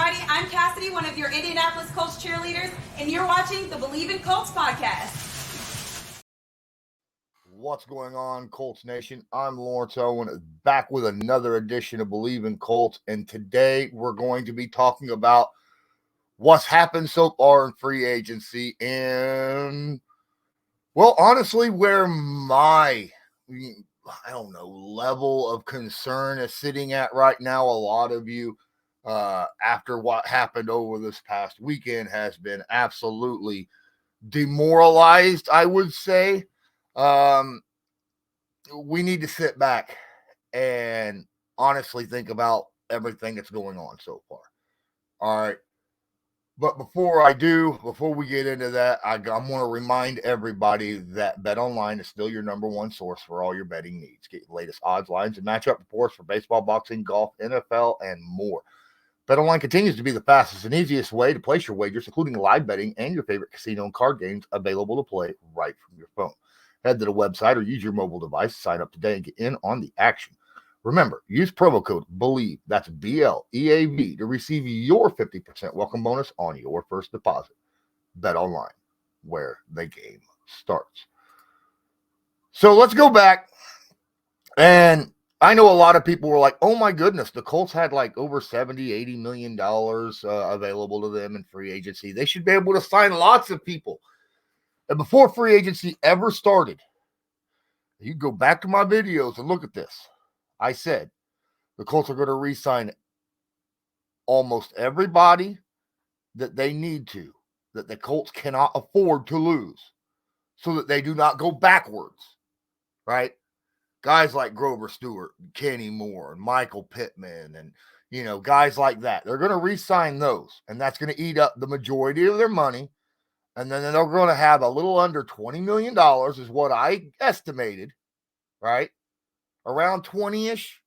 everybody. I'm Cassidy, one of your Indianapolis Colts cheerleaders, and you're watching the Believe in Colts podcast. What's going on, Colts Nation? I'm Lawrence Owen, back with another edition of Believe in Colts, and today we're going to be talking about what's happened so far in free agency and, well, honestly, where my, level of concern is sitting at right now. A lot of you, after what happened over this past weekend, has been absolutely demoralized, I would say. We need to sit back and honestly think about everything that's going on so far. All right. But before we get into that, I want to remind everybody that BetOnline is still your number one source for all your betting needs. Get the latest odds, lines, and matchup reports for baseball, boxing, golf, NFL, and more. BetOnline continues to be the fastest and easiest way to place your wagers, including live betting and your favorite casino and card games available to play right from your phone. Head to the website or use your mobile device to sign up today and get in on the action. Remember, use promo code BELIEVE, that's BLEAV, to receive your 50% welcome bonus on your first deposit. BetOnline, where the game starts. So let's go back. And I know a lot of people were like, oh my goodness, the Colts had like over $70-80 million available to them in free agency. They should be able to sign lots of people. And before free agency ever started, you go back to my videos and look at this. I said the Colts are going to re-sign almost everybody that they need to, that the Colts cannot afford to lose, so that they do not go backwards, right? Guys like Grover Stewart, Kenny Moore, and Michael Pittman, and, guys like that. They're going to re-sign those, and that's going to eat up the majority of their money. And then they're going to have a little under $20 million is what I estimated, right? Around 20-ish.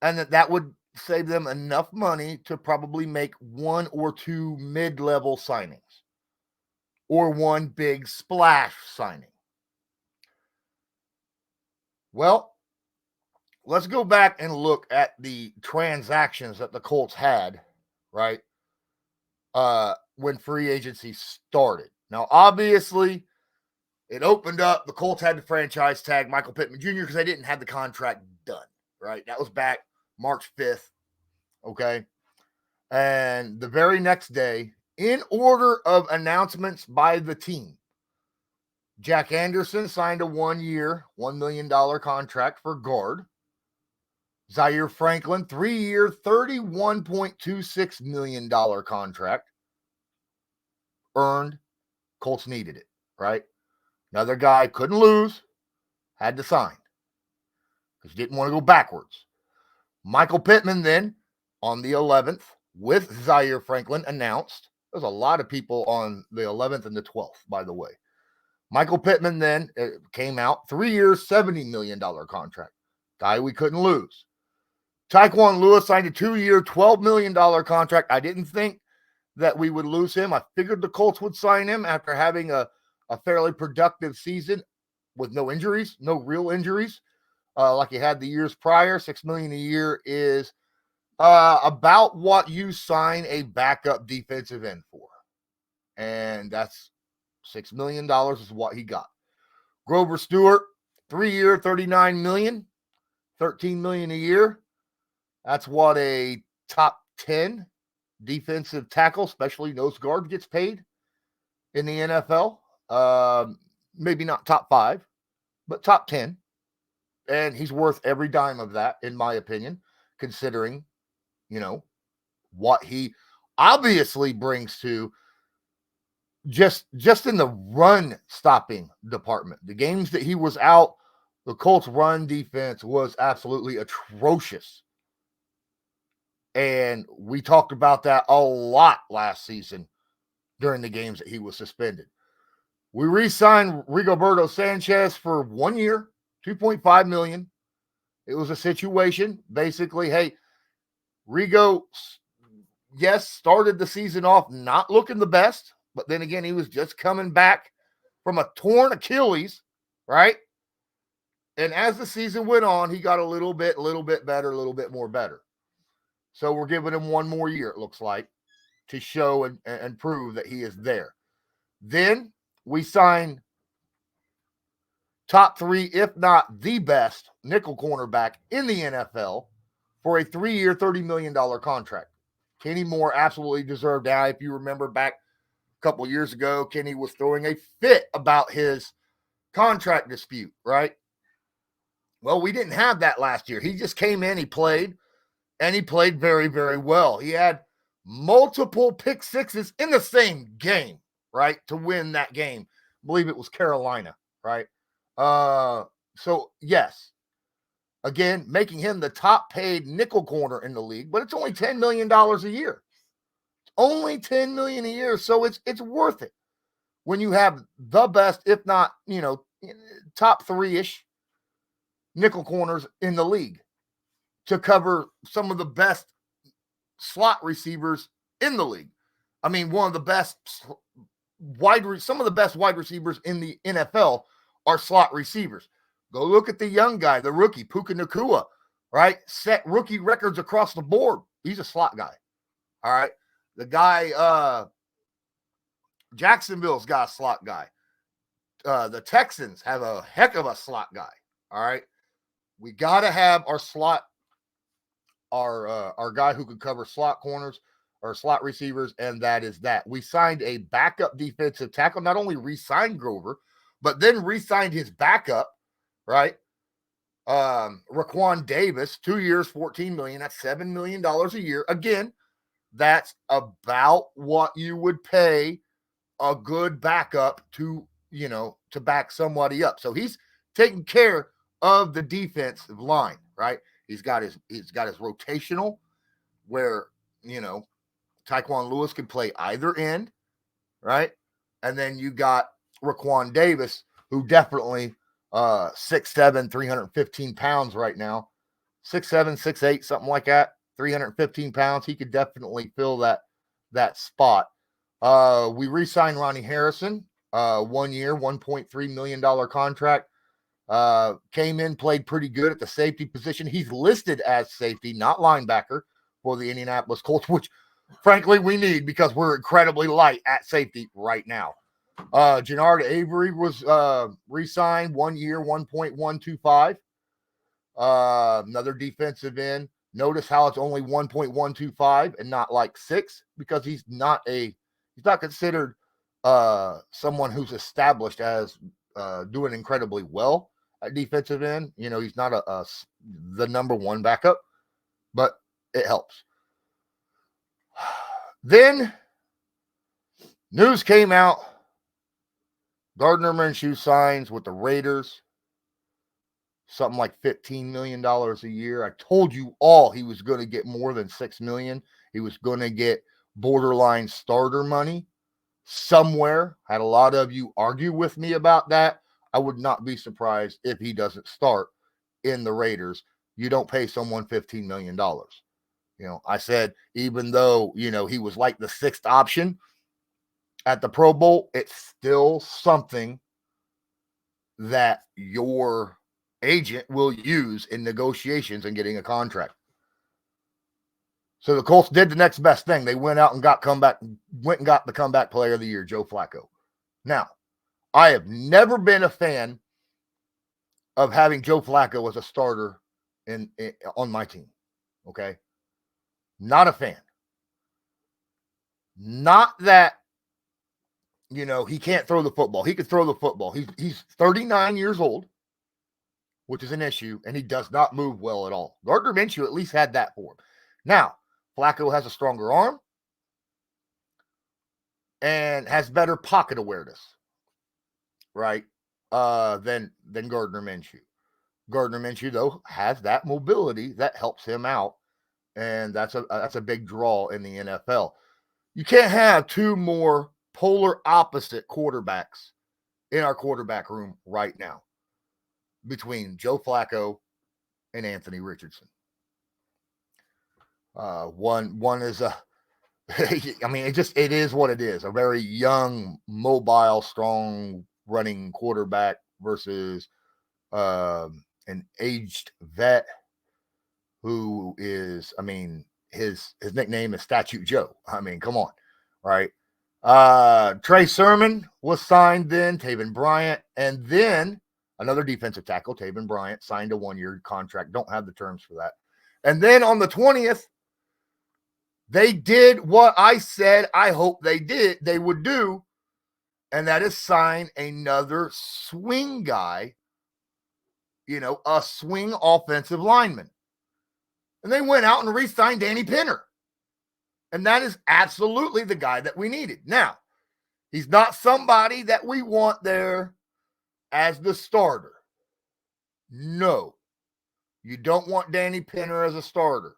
And that would save them enough money to probably make one or two mid-level signings or one big splash signing. Well, let's go back and look at the transactions that the Colts had, right, when free agency started. Now, obviously, it opened up. The Colts had to franchise tag Michael Pittman Jr. because they didn't have the contract done, right? That was back March 5th, okay? And the very next day, in order of announcements by the team, Jack Anderson signed a 1-year, $1 million contract for guard. Zaire Franklin, 3-year, $31.26 million contract. Earned. Colts needed it, right? Another guy couldn't lose, had to sign because he didn't want to go backwards. Michael Pittman then, on the 11th, with Zaire Franklin, announced. There's a lot of people on the 11th and the 12th, by the way. Michael Pittman then came out, 3 years, $70 million contract. Guy we couldn't lose. Tyquan Lewis signed a 2-year, $12 million contract. I didn't think that we would lose him. I figured the Colts would sign him after having a fairly productive season with no injuries, no real injuries, like he had the years prior. $6 million a year is about what you sign a backup defensive end for. And that's $6 million is what he got. Grover Stewart, 3-year, $39 million, $13 million a year. That's what a top 10 defensive tackle, especially nose guard, gets paid in the NFL. Maybe not top 5, but top 10. And he's worth every dime of that, in my opinion, considering, what he obviously brings to just in the run stopping department. The games that he was out, the Colts run defense was absolutely atrocious. And we talked about that a lot last season during the games that he was suspended. We re-signed Rigoberto Sanchez for 1 year, $2.5 million. It was a situation, basically, hey, Rigo, yes, started the season off not looking the best, but then again, he was just coming back from a torn Achilles, right? And as the season went on, he got a little bit better, a little bit more better. So we're giving him one more year, it looks like, to show and prove that he is there. Then we sign top 3, if not the best nickel cornerback in the NFL for a 3-year, $30 million contract. Kenny Moore absolutely deserved that. If you remember back a couple of years ago, Kenny was throwing a fit about his contract dispute, right? Well, we didn't have that last year. He just came in, he played, and he played very, very well. He had multiple pick sixes in the same game, right, to win that game. I believe it was Carolina, right? So, yes, again, making him the top paid nickel corner in the league, but it's only $10 million a year. Only $10 million a year, so it's worth it when you have the best, if not, top 3-ish nickel corners in the league to cover some of the best slot receivers in the league. I mean, some of the best wide receivers in the NFL are slot receivers. Go look at the young guy, the rookie, Puka Nacua, right? Set rookie records across the board. He's a slot guy. All right. The guy, Jacksonville's got a slot guy. The Texans have a heck of a slot guy. All right. We got to have our slot, our guy who could cover slot corners or slot receivers, and that is that. We signed a backup defensive tackle, not only re-signed Grover, but then re-signed his backup, right? Raquan Davis, 2 years, $14 million. That's $7 million a year. Again, that's about what you would pay a good backup to back somebody up. So he's taking care of the defensive line, right? He's got his rotational where, Tyquan Lewis can play either end, right? And then you got Raquan Davis, who definitely 6'7", 315 pounds right now. 6'7", 6'8", something like that. 315 pounds. He could definitely fill that spot. We re-signed Ronnie Harrison, 1 year, $1.3 million contract. Came in, played pretty good at the safety position. He's listed as safety, not linebacker, for the Indianapolis Colts, which frankly we need because we're incredibly light at safety right now. Jannard Avery was re-signed, 1 year, $1.125. Another defensive end. Notice how it's only 1.125 and not like 6, because he's not considered someone who's established as doing incredibly well at defensive end. He's not the number 1 backup, but it helps. Then news came out. Gardner Minshew signs with the Raiders. Something like $15 million a year. I told you all he was going to get more than $6 million. He was going to get borderline starter money somewhere. Had a lot of you argue with me about that. I would not be surprised if he doesn't start in the Raiders. You don't pay someone $15 million. I said, even though, he was like the 6th option at the Pro Bowl, it's still something that your agent will use in negotiations and getting a contract. So the Colts did the next best thing. They went out and got the comeback player of the year, Joe Flacco. Now, I have never been a fan of having Joe Flacco as a starter on my team. Okay? Not a fan. Not that, he can't throw the football. He could throw the football. He's 39 years old, which is an issue, and he does not move well at all. Gardner Minshew at least had that for him. Now, Flacco has a stronger arm and has better pocket awareness, right, than Gardner Minshew. Gardner Minshew, though, has that mobility that helps him out, and that's a big draw in the NFL. You can't have 2 more polar opposite quarterbacks in our quarterback room right now between Joe Flacco and Anthony Richardson. One is it is what it is. A very young, mobile, strong running quarterback versus an aged vet who is, his nickname is Statue Joe. I mean, come on, right? Trey Sermon was signed then, Taven Bryant, and then another defensive tackle, Taven Bryant, signed a 1-year contract. Don't have the terms for that. And then on the 20th, they did what I said I hope they would do, and that is sign another swing guy, a swing offensive lineman. And they went out and re-signed Danny Pinner. And that is absolutely the guy that we needed. Now, he's not somebody that we want there as the starter. No. You don't want Danny Pinner as a starter.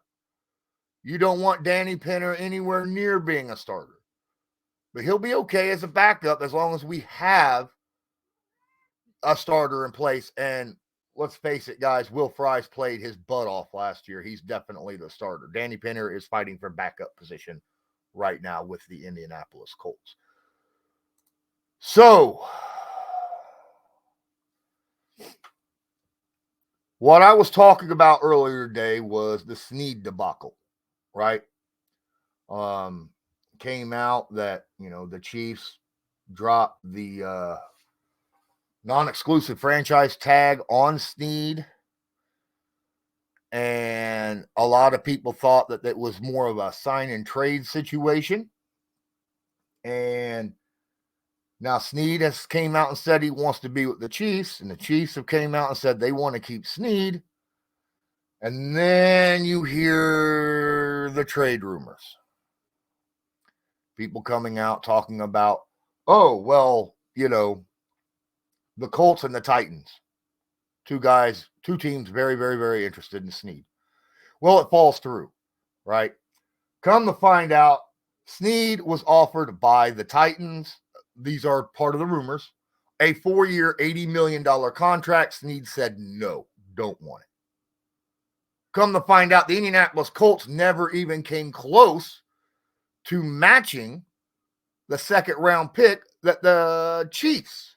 You don't want Danny Pinner anywhere near being a starter. But he'll be okay as a backup as long as we have a starter in place. And let's face it, guys, Will Fries played his butt off last year. He's definitely the starter. Danny Pinner is fighting for backup position right now with the Indianapolis Colts. So, what I was talking about earlier today was the Sneed debacle, right? Came out that, the Chiefs dropped the non-exclusive franchise tag on Sneed. And a lot of people thought that it was more of a sign and trade situation. And now Sneed has came out and said he wants to be with the Chiefs. And the Chiefs have came out and said they want to keep Sneed. And then you hear the trade rumors. People coming out talking about, the Colts and the Titans. Two teams very, very, very interested in Sneed. Well, it falls through, right? Come to find out, Sneed was offered by the Titans. These are part of the rumors. A 4-year, $80 million contract. Sneed said, no, don't want it. Come to find out, the Indianapolis Colts never even came close to matching the second-round pick that the Chiefs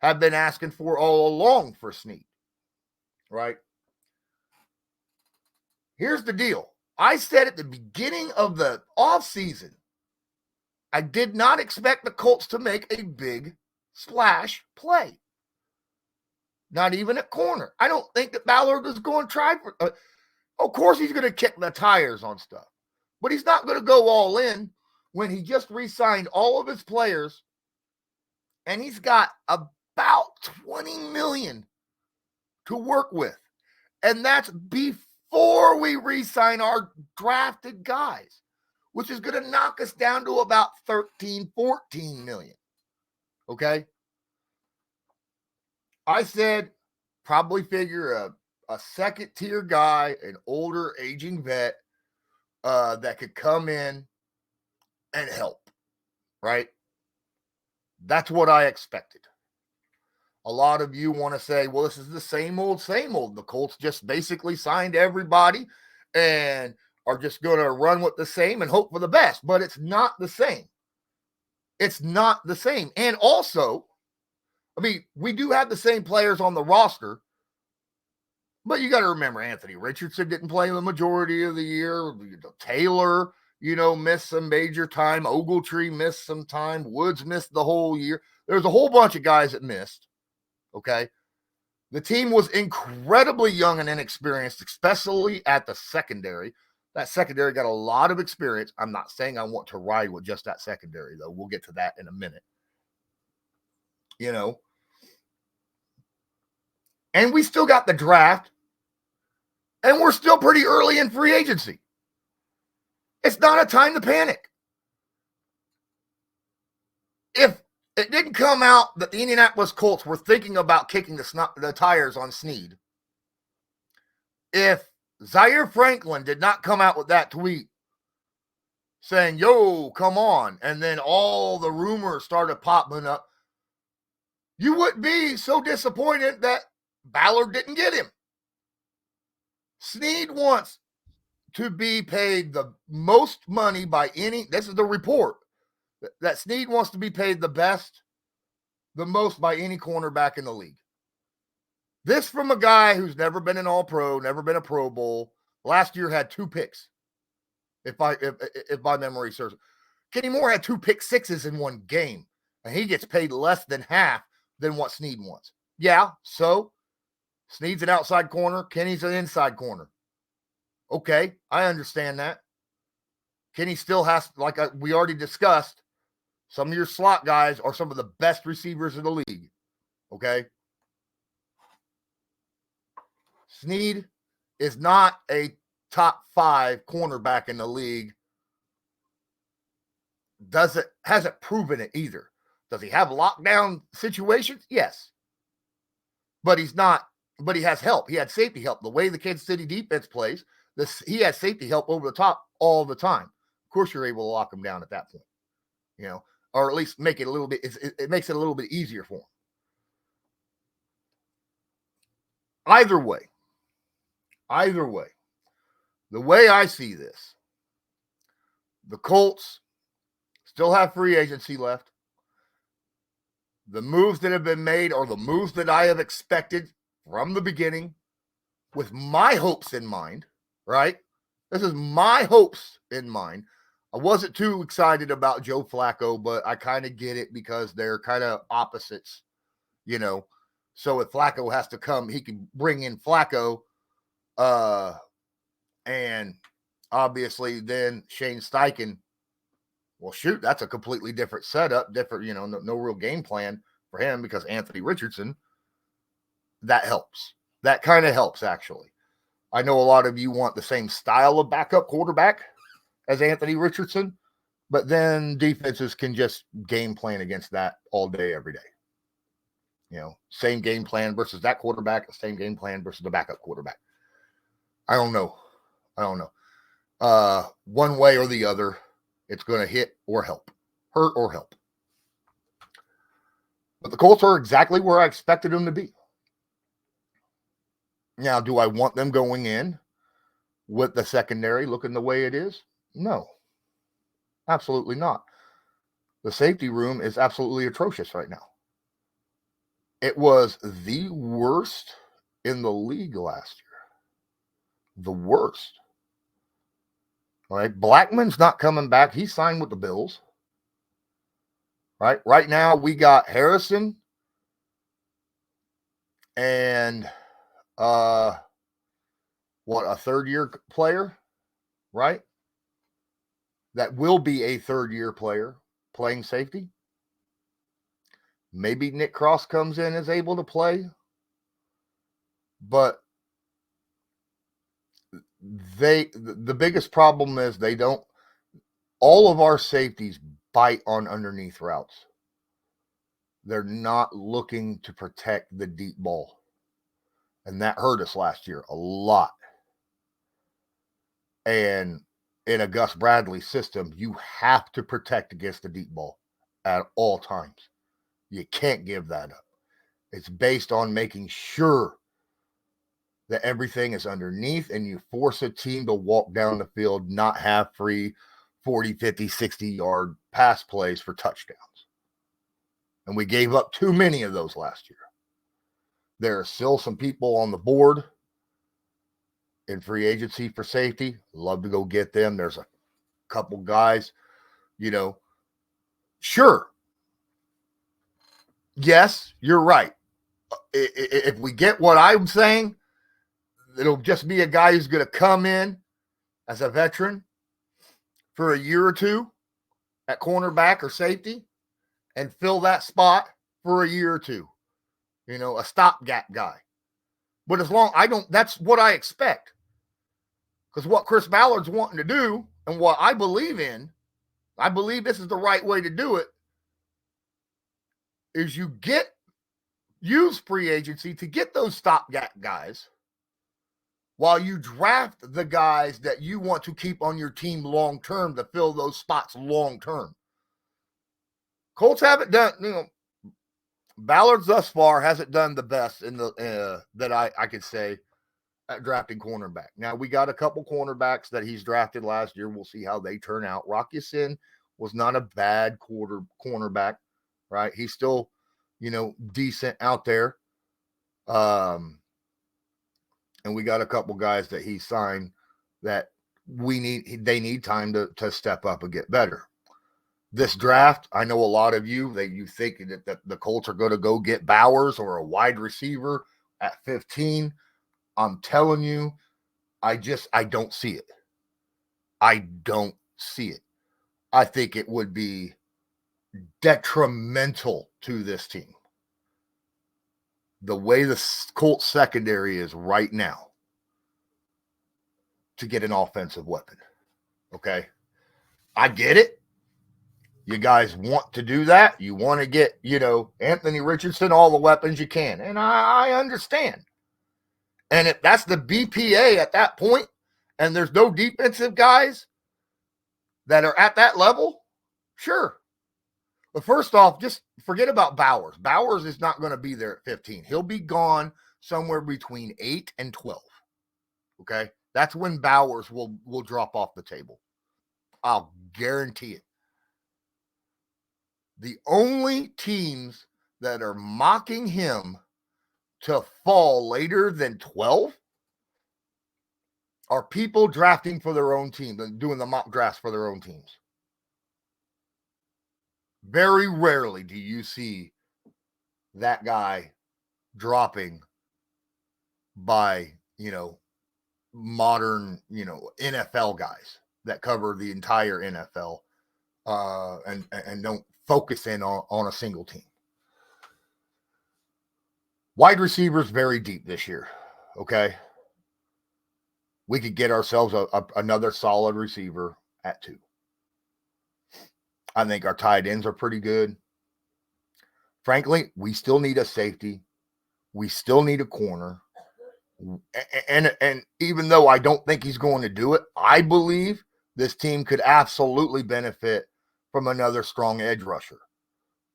have been asking for all along for Sneed, right? Here's the deal. I said at the beginning of the offseason, I did not expect the Colts to make a big splash play. Not even at corner. I don't think that Ballard is going to try for... of course he's going to kick the tires on stuff. But he's not going to go all in when he just re-signed all of his players and he's got about $20 million to work with. And that's before we re-sign our drafted guys, which is going to knock us down to about 13, 14 million. Okay? I said probably figure a second-tier guy, an older, aging vet that could come in and help, right? That's what I expected. A lot of you want to say, well, this is the same old, same old. The Colts just basically signed everybody and are just going to run with the same and hope for the best. But it's not the same. It's not the same. And also, we do have the same players on the roster, but you got to remember, Anthony Richardson didn't play the majority of the year. Taylor, missed some major time. Ogletree missed some time. Woods missed the whole year. There's a whole bunch of guys that missed. Okay. The team was incredibly young and inexperienced, especially at the secondary. That secondary got a lot of experience. I'm not saying I want to ride with just that secondary, though. We'll get to that in a minute. And we still got the draft, and we're still pretty early in free agency. It's not a time to panic. If it didn't come out that the Indianapolis Colts were thinking about kicking the tires on Sneed, if Zaire Franklin did not come out with that tweet saying, yo, come on, and then all the rumors started popping up, you wouldn't be so disappointed that Ballard didn't get him. Sneed wants to be paid the most money by any, this is the report, that Sneed wants to be paid the most by any cornerback in the league. This from a guy who's never been an All-Pro, never been a Pro Bowl. Last year had 2 picks. if my memory serves. Kenny Moore had 2 pick sixes in one game, and he gets paid less than half than what Sneed wants. Yeah, so Sneed's an outside corner, Kenny's an inside corner. Okay, I understand that. Kenny still has, we already discussed, some of your slot guys are some of the best receivers in the league. Okay? Sneed is not a top 5 cornerback in the league. Hasn't proven it either. Does he have lockdown situations? Yes. But he's not, but he has help. He had safety help. The way the Kansas City defense plays, he has safety help over the top all the time. Of course, you're able to lock him down at that point, or at least make it a little bit, it makes it a little bit easier for him. Either way, the way I see this, the Colts still have free agency left. The moves that have been made are the moves that I have expected from the beginning with my hopes in mind, right? This is my hopes in mind. I wasn't too excited about Joe Flacco, but I kind of get it because they're kind of opposites, So if Flacco has to come, he can bring in Flacco. And obviously then Shane Steichen, well, shoot, that's a completely different setup, different, no real game plan for him because Anthony Richardson, that helps. That kind of helps, actually. I know a lot of you want the same style of backup quarterback as Anthony Richardson, but then defenses can just game plan against that all day, every day. Same game plan versus that quarterback, the same game plan versus the backup quarterback. I don't know. One way or the other, it's going to hurt or help. But the Colts are exactly where I expected them to be. Now, do I want them going in with the secondary looking the way it is? No, absolutely not. The safety room is absolutely atrocious right now. It was the worst in the league last year. The worst. All right. Blackman's not coming back. He signed with the Bills. Right now, we got Harrison and a third-year player, right? That will be a third-year player playing safety. Maybe Nick Cross comes in and is able to play. But the biggest problem is all of our safeties bite on underneath routes. They're not looking to protect the deep ball. And that hurt us last year a lot. And in a Gus Bradley system, you have to protect against the deep ball at all times. You can't give that up. It's based on making sure that everything is underneath and you force a team to walk down the field, not have free 40, 50, 60-yard pass plays for touchdowns. And we gave up too many of those last year. There are still some people on the board in free agency for safety. Love to go get them. There's a couple guys, Sure. Yes, you're right. If we get what I'm saying, it'll just be a guy who's going to come in as a veteran for a year or two at cornerback or safety and fill that spot for a year or two. A stopgap guy. But that's what I expect. Because what Chris Ballard's wanting to do and what I believe in, I believe this is the right way to do it, is use free agency to get those stopgap guys while you draft the guys that you want to keep on your team long-term to fill those spots long-term. Colts haven't done, Ballard thus far hasn't done the best in the that I could say at drafting cornerback. Now, we got a couple cornerbacks that he's drafted last year. We'll see how they turn out. Rocky Sin was not a bad cornerback, right? He's still, decent out there. And we got a couple guys that he signed that they need time to step up and get better. This draft, I know a lot of you think that the Colts are going to go get Bowers or a wide receiver at 15. I'm telling you, I don't see it. I don't see it. I think it would be detrimental to this team. The way the Colts secondary is right now to get an offensive weapon. Okay. I get it. You guys want to do that. You want to get, Anthony Richardson, all the weapons you can. And I understand. And if that's the BPA at that point, and there's no defensive guys that are at that level, sure. But first off, just forget about Bowers. Bowers is not going to be there at 15. He'll be gone somewhere between 8 and 12. Okay? That's when Bowers will drop off the table. I'll guarantee it. The only teams that are mocking him to fall later than 12 are people drafting for their own team and doing the mock drafts for their own teams. Very rarely do you see that guy dropping by, modern, NFL guys that cover the entire NFL and don't focus in on a single team. Wide receivers very deep this year, okay? We could get ourselves another solid receiver at 2. I think our tight ends are pretty good. Frankly, we still need a safety. We still need a corner. And even though I don't think he's going to do it, I believe this team could absolutely benefit from another strong edge rusher,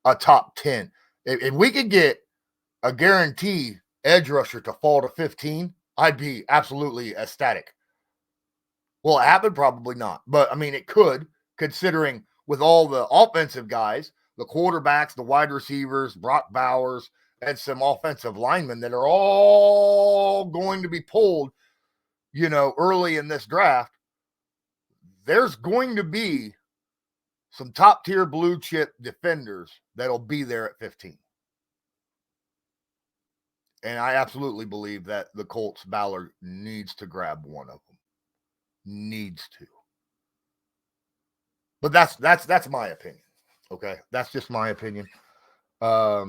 a top 10. If we could get a guaranteed edge rusher to fall to 15, I'd be absolutely ecstatic. Will it happen? Probably not. But, it could, considering with all the offensive guys, the quarterbacks, the wide receivers, Brock Bowers, and some offensive linemen that are all going to be pulled, early in this draft. There's going to be some top-tier blue-chip defenders that'll be there at 15. And I absolutely believe that the Colts, Ballard, needs to grab one of them. Needs to. But that's my opinion. Okay? That's just my opinion. I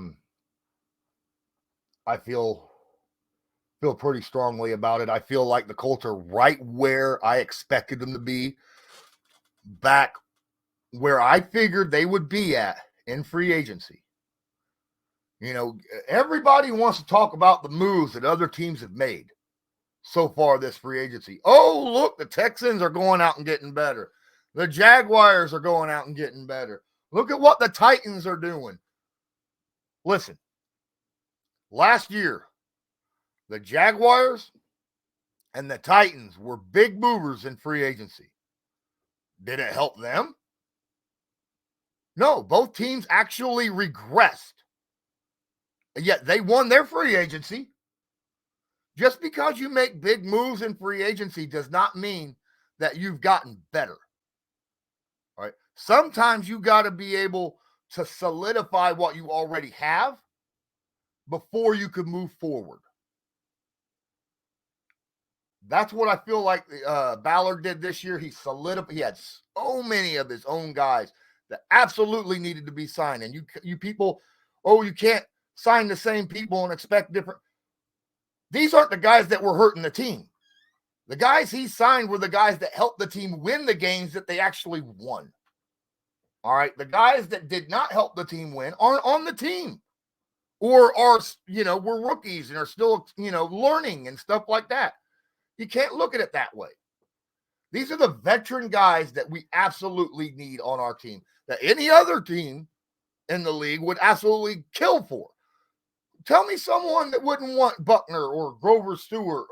feel pretty strongly about it. I feel like the Colts are right where I expected them to be, back where I figured they would be at in free agency. Everybody wants to talk about the moves that other teams have made so far this free agency. Oh, look, the Texans are going out and getting better. The Jaguars are going out and getting better. Look at what the Titans are doing. Listen, last year, the Jaguars and the Titans were big movers in free agency. Did it help them? No, both teams actually regressed. Yet they won their free agency. Just because you make big moves in free agency does not mean that you've gotten better. All right. Sometimes you got to be able to solidify what you already have before you can move forward. That's what I feel like Ballard did this year. He had so many of his own guys that absolutely needed to be signed. And you people, you can't sign the same people and expect different. These aren't the guys that were hurting the team. The guys he signed were the guys that helped the team win the games that they actually won. All right. The guys that did not help the team win aren't on the team or are, were rookies and are still, learning and stuff like that. You can't look at it that way. These are the veteran guys that we absolutely need on our team, that any other team in the league would absolutely kill for. Tell me someone that wouldn't want Buckner or Grover Stewart,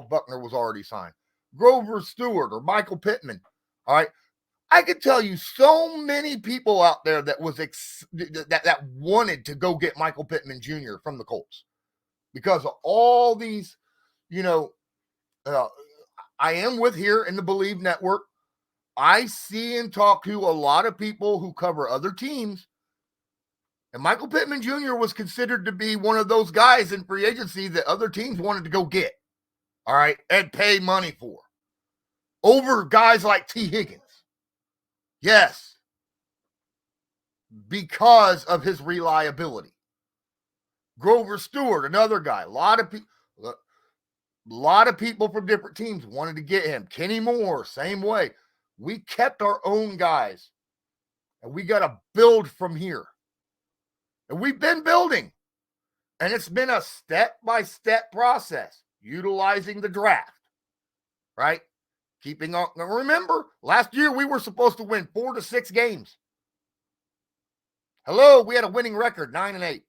Buckner was already signed. Grover Stewart or Michael Pittman. All right. I could tell you so many people out there that was that wanted to go get Michael Pittman Jr. from the Colts because of all these, I am with here in the Believe Network. I see and talk to a lot of people who cover other teams. And Michael Pittman Jr. was considered to be one of those guys in free agency that other teams wanted to go get. All right. And pay money for. Over guys like T. Higgins. Yes. Because of his reliability. Grover Stewart, another guy. A lot of people from different teams wanted to get him. Kenny Moore, same way. We kept our own guys. And we got to build from here. And we've been building. And it's been a step-by-step process. Utilizing the draft. Right? Keeping on. Now remember, last year we were supposed to win 4 to 6 games. Hello, we had a winning record, 9-8.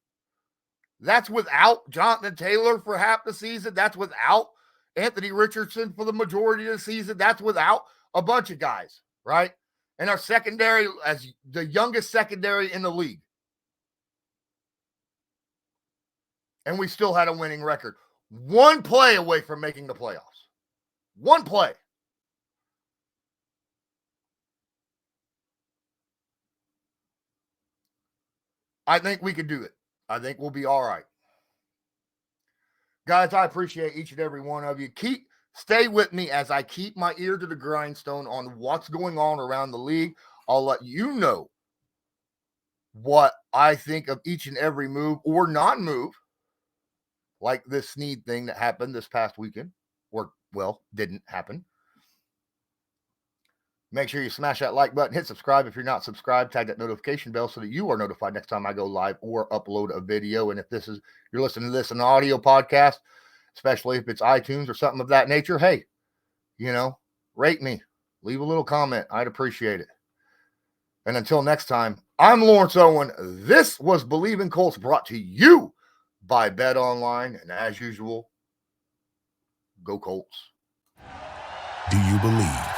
That's without Jonathan Taylor for half the season. That's without Anthony Richardson for the majority of the season. That's without a bunch of guys, right? And our secondary, as the youngest secondary in the league. And we still had a winning record. One play away from making the playoffs. One play. I think we can do it. I think we'll be all right. Guys, I appreciate each and every one of you. Stay with me as I keep my ear to the grindstone on what's going on around the league. I'll let you know what I think of each and every move or non-move, like this Sneed thing that happened this past weekend, or, well, didn't happen. Make sure you smash that like button, hit subscribe if you're not subscribed, tag that notification bell so that you are notified next time I go live or upload a video. And if you're listening to this in an audio podcast, especially if it's iTunes or something of that nature, hey, rate me, leave a little comment. I'd appreciate it. And until next time, I'm Lawrence Owen. This was Believe in Colts, brought to you by Bet Online. And as usual, go Colts. Do you believe?